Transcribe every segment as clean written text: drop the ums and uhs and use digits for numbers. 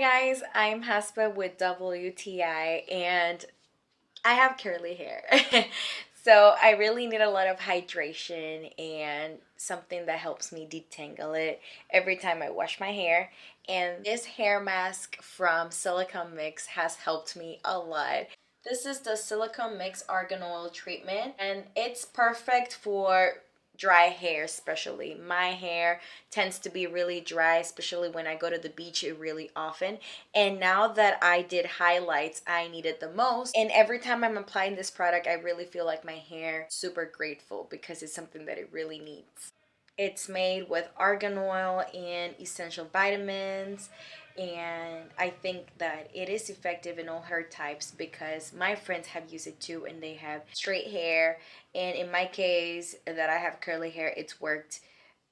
guys, I'm Haspa with WTI and I have curly hair. So I really need a lot of hydration and something that helps me detangle it every time I wash my hair. And this hair mask from Silicone Mix has helped me a lot. This is the Silicone Mix Argan Oil treatment and it's perfect for dry hair, especially my hair tends to be really dry, especially when I go to the beach really often. And now that I did highlights, I need it the most. And every time I'm applying this product, I really feel like my hair super grateful because it's something that it really needs. It's made with argan oil and essential vitamins, and I think that it is effective in all hair types because my friends have used it too and they have straight hair. And in my case, that I have curly hair, it's worked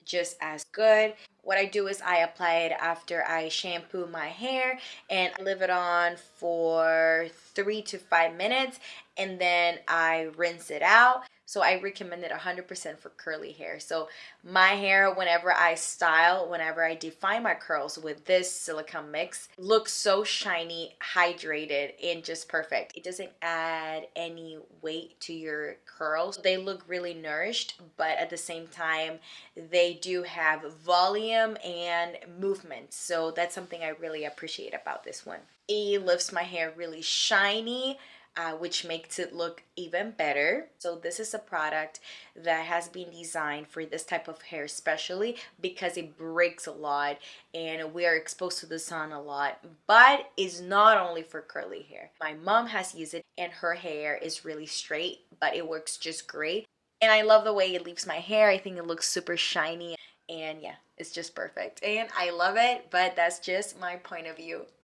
just as good. What I do is I apply it after I shampoo my hair and I leave it on for 3 to 5 minutes and then I rinse it out. So I recommend it 100% for curly hair. So my hair, whenever I style, whenever I define my curls with this silicone mix, looks so shiny, hydrated, and just perfect. It doesn't add any weight to your curls. They look really nourished, but at the same time, they do have volume and movement. So that's something I really appreciate about this one. It lifts my hair really shiny, which makes it look even better. So this is a product that has been designed for this type of hair, especially because it breaks a lot and we are exposed to the sun a lot, but it's not only for curly hair. My mom has used it and her hair is really straight, but it works just great. And I love the way it leaves my hair. I think it looks super shiny and yeah, it's just perfect. And I love it, but that's just my point of view.